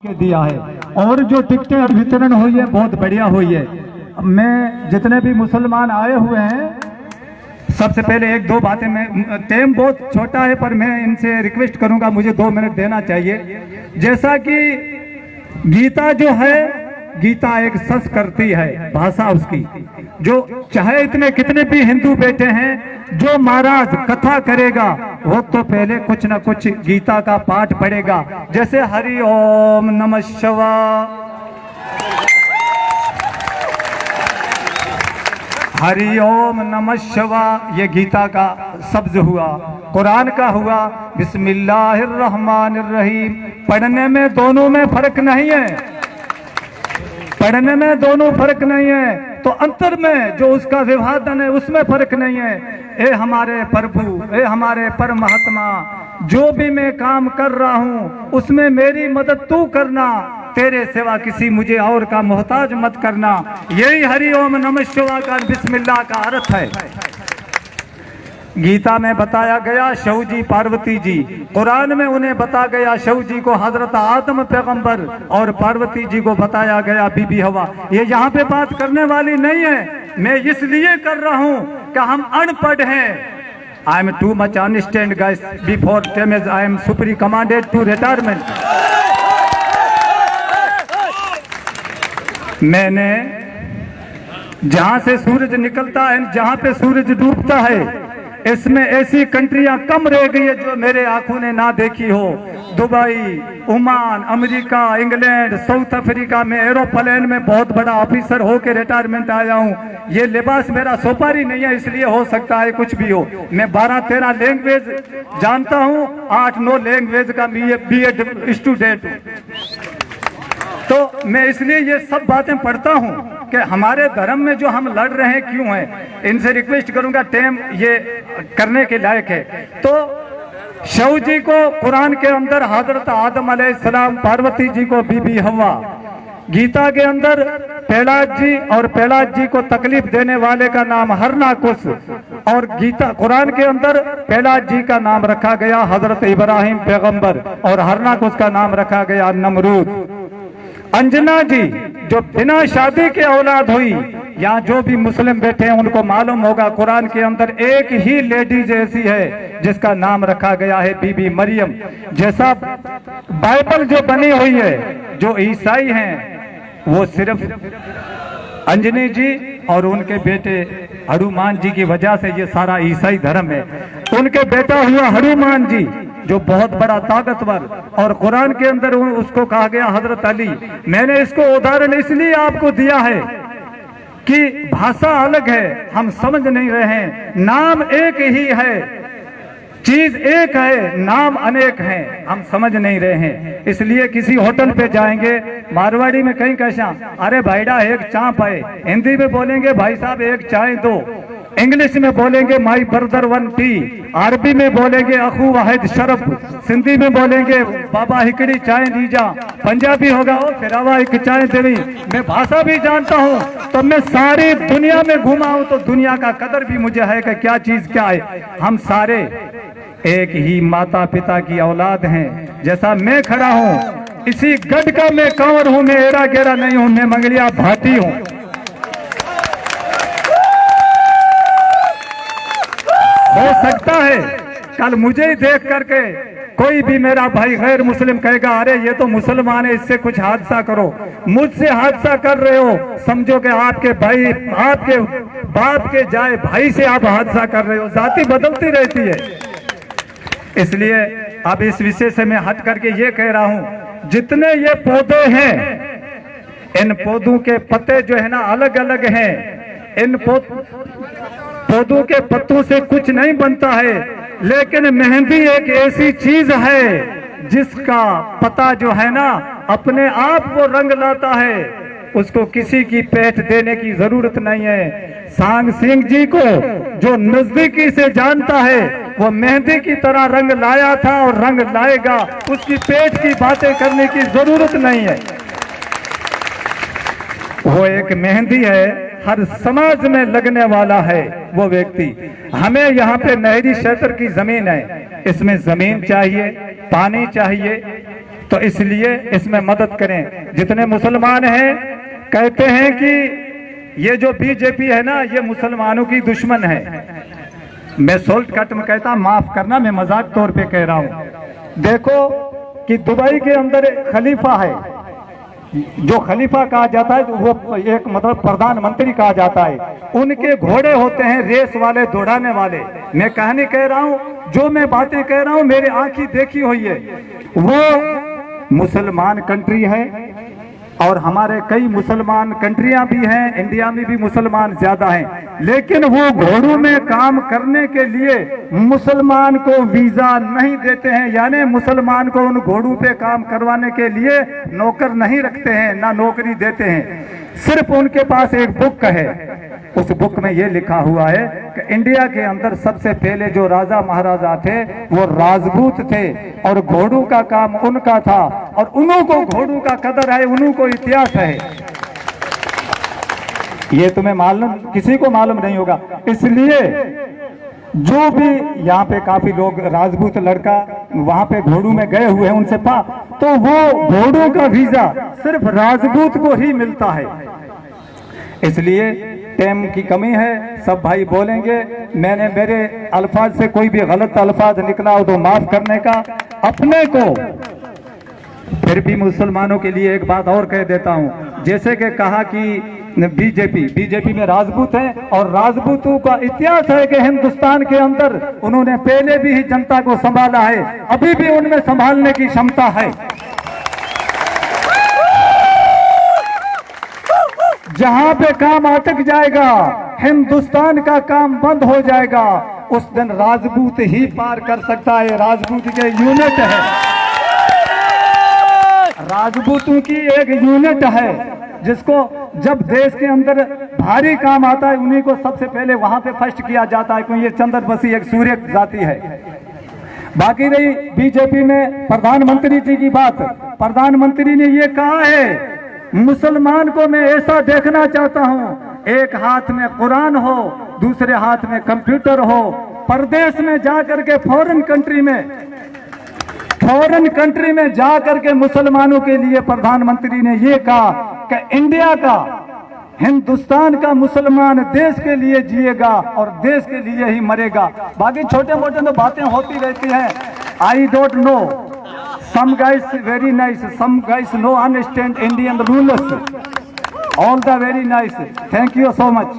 के दिया है। और जो टिकटें वितरण हुई है बहुत बढ़िया हुई है। मैं जितने भी मुसलमान आए हुए हैं, सबसे पहले एक दो बातें, मैं टाइम बहुत छोटा है पर मैं इनसे रिक्वेस्ट करूंगा, मुझे 2 मिनट देना चाहिए। जैसा कि गीता जो है, गीता एक संस्कृति है, भाषा उसकी, जो चाहे इतने कितने भी हिंदू बैठे हैं, जो महाराज कथा करेगा वो तो पहले कुछ ना कुछ गीता का पाठ पढ़ेगा। जैसे हरि ओम नमः शिवाय, हरि ओम नमः शिवाय, ये गीता का शब्द हुआ। कुरान का हुआ बिस्मिल्लाहिर्रहमानिर्रहीम। पढ़ने में दोनों में फर्क नहीं है, पढ़ने में दोनों फर्क नहीं है, तो अंतर में जो उसका विभाजन है उसमें फर्क नहीं है। ए हमारे प्रभु, ए हमारे परमात्मा, जो भी मैं काम कर रहा हूँ उसमें मेरी मदद तू करना, तेरे सिवा किसी मुझे और का मोहताज मत करना। यही हरि ओम नमः शिवाय का बिस्मिल्लाह का अर्थ है। गीता में बताया गया शिव जी पार्वती जी, कुरान में उन्हें बता गया शिव जी को हजरत आदम पैगंबर और पार्वती जी को बताया गया बीबी हवा। ये यहाँ पे बात करने वाली नहीं है, मैं इसलिए कर रहा हूँ कि हम अनपढ़ हैं। I am too much understand guys before time as I am सुप्री कमांडेड टू रिटायरमेंट। मैंने जहां से सूरज निकलता है, जहां पे सूरज डूबता है, इसमें ऐसी कंट्रियां कम रह गई है जो मेरे आंखों ने ना देखी हो। Dubai, Oman, America, England, south Africa में एरोप्लेन में बहुत बड़ा ऑफिसर होकर रिटायरमेंट आया हूं। ये लिबास मेरा सोपारी नहीं है, इसलिए हो सकता है कुछ भी हो। मैं 12-13 लैंग्वेज जानता हूं, 8-9 लैंग्वेज का बीएड स्टूडेंट हूं। तो मैं इसलिए ये सब बातें पढ़ता हूं कि हमारे धर्म में जो हम लड़ रहे हैं क्यों हैं। इनसे रिक्वेस्ट करूंगा, टाइम ये करने के लायक है। तो शिव जी को कुरान के अंदर हजरत आदम अलैहिस्सलाम, पार्वती जी को बीबी हवा, गीता के अंदर प्रहलाद जी और प्रहलाद जी को तकलीफ देने वाले का नाम हरनाकुश, और गीता कुरान के अंदर प्रहलाद जी का नाम रखा गया हजरत इब्राहिम पैगंबर और हरनाकुश का नाम रखा गया नमरूद। अंजना जी जो बिना शादी के औलाद हुई, यहाँ जो भी मुस्लिम बैठे हैं उनको मालूम होगा कुरान के अंदर एक ही लेडीज ऐसी है जिसका नाम रखा गया है बीबी मरियम। जैसा बाइबल जो बनी हुई है, जो ईसाई हैं वो सिर्फ अंजनी जी और उनके बेटे हनुमान जी की वजह से ये सारा ईसाई धर्म है। उनके बेटा हुआ हनुमान जी जो बहुत बड़ा ताकतवर, और कुरान के अंदर उसको कहा गया हजरत अली। मैंने इसको उदाहरण इसलिए आपको दिया है कि भाषा अलग है, हम समझ नहीं रहे हैं। नाम एक ही है, चीज एक है, नाम अनेक हैं, हम समझ नहीं रहे हैं। इसलिए किसी होटल पे जाएंगे, मारवाड़ी में कहीं कैसा, अरे भाईडा एक चाप है, हिंदी में बोलेंगे भाई साहब एक चाय दो, इंग्लिश में बोलेंगे माई ब्रदर 1 टी, अरबी में बोलेंगे अखू वाहिद शरफ, सिंधी में बोलेंगे बाबा हिकड़ी चाय दीजा, पंजाबी होगा ओ फिरावा एक चाय देवी। मैं भाषा भी जानता हूँ, तो मैं सारी दुनिया में घुमा हूँ, तो दुनिया का कदर भी मुझे है कि क्या चीज क्या है। हम सारे एक ही माता पिता की औलाद हैं। जैसा मैं खड़ा हूँ, इसी गढ़ का मैं कंवर हूँ, मैं एरा गेरा नहीं हूँ, मैं मंगलिया भाटी हूँ। हो सकता है कल मुझे ही देख करके कोई भी मेरा भाई गैर मुस्लिम कहेगा अरे ये तो मुसलमान है, इससे कुछ हादसा करो। मुझसे हादसा कर रहे हो, समझो कि आपके भाई, आपके बाप के जाए भाई से आप हादसा कर रहे हो। जाति बदलती रहती है। इसलिए अब इस विषय से मैं हट करके ये कह रहा हूं, जितने ये पौधे हैं, इन पौधों के पत्ते जो है ना अलग अलग हैं। इन पौधों के पत्तों से कुछ नहीं बनता है, लेकिन मेहंदी एक ऐसी चीज है जिसका पता जो है ना अपने आप वो रंग लाता है, उसको किसी की पेट देने की जरूरत नहीं है। सांग सिंह जी को जो नजदीकी से जानता है वो मेहंदी की तरह रंग लाया था और रंग लाएगा, उसकी पेट की बातें करने की जरूरत नहीं है। वो एक मेहंदी है, हर समाज में लगने वाला है वो व्यक्ति। हमें यहाँ पे नहरी क्षेत्र की जमीन है, इसमें जमीन चाहिए, पानी चाहिए, तो इसलिए इसमें मदद करें। जितने मुसलमान हैं कहते हैं कि ये जो बीजेपी है ना, ये मुसलमानों की दुश्मन है। मैं शॉर्टकट में कहता, माफ करना, मैं मजाक तौर पे कह रहा हूं। देखो कि दुबई के अंदर एक खलीफा है, जो खलीफा कहा जाता है, वो एक मतलब प्रधानमंत्री कहा जाता है। उनके घोड़े होते हैं रेस वाले, दौड़ाने वाले। मैं कहानी कह रहा हूं, जो मैं बातें कह रहा हूं मेरी आंखी देखी हुई है। वो मुसलमान कंट्री है और हमारे कई मुसलमान कंट्रियां भी हैं, इंडिया में भी मुसलमान ज्यादा हैं, लेकिन वो घोड़ों में काम करने के लिए मुसलमान को वीजा नहीं देते हैं, यानी मुसलमान को उन घोड़ों पे काम करवाने के लिए नौकर नहीं रखते हैं, ना नौकरी देते हैं। सिर्फ उनके पास एक बुक है, उस बुक में ये लिखा हुआ है कि इंडिया के अंदर सबसे पहले जो राजा महाराजा थे वो राजपूत थे और घोड़ों का काम उनका था, और उन्हों को घोड़ों का कदर है, उन्हों को इतिहास है। ये तुम्हें मालूम, किसी को मालूम नहीं होगा। इसलिए जो भी यहाँ पे काफी लोग राजपूत लड़का वहां पे घोड़ों में गए हुए हैं, उनसे तो वो घोड़ों का वीजा सिर्फ राजपूत को ही मिलता है। इसलिए टाइम की कमी है, सब भाई बोलेंगे। मैंने मेरे अल्फाज से कोई भी गलत अल्फाज निकला हो तो माफ करने का। अपने को फिर भी मुसलमानों के लिए एक बात और कह देता हूं, जैसे कि कहा कि बीजेपी में राजपूत हैं और राजपूतों का इतिहास है कि हिंदुस्तान के अंदर उन्होंने पहले भी ही जनता को संभाला है, अभी भी उनमें संभालने की क्षमता है। जहां पे काम अटक जाएगा, हिंदुस्तान का काम बंद हो जाएगा, उस दिन राजपूत ही पार कर सकता है। राजपूत के यूनिट है, राजपूतों की एक यूनिट है, जिसको जब देश के अंदर भारी काम आता है उन्हीं को सबसे पहले वहां पे फर्स्ट किया जाता है, क्योंकि ये चंद्र बसी एक सूर्य जाति है। बाकी रही बीजेपी में प्रधानमंत्री जी की बात, प्रधानमंत्री ने ये कहा है मुसलमान को मैं ऐसा देखना चाहता हूं, एक हाथ में कुरान हो, दूसरे हाथ में कंप्यूटर हो। परदेश में जाकर के फॉरेन कंट्री में जाकर के मुसलमानों के लिए प्रधानमंत्री ने ये कहा कि इंडिया का, हिंदुस्तान का मुसलमान देश के लिए जिएगा और देश के लिए ही मरेगा। बाकी छोटे मोटे तो बातें होती रहती हैं। I don't know, some guys very nice, some guys no understand Indian rules. All the very nice. Thank you so much.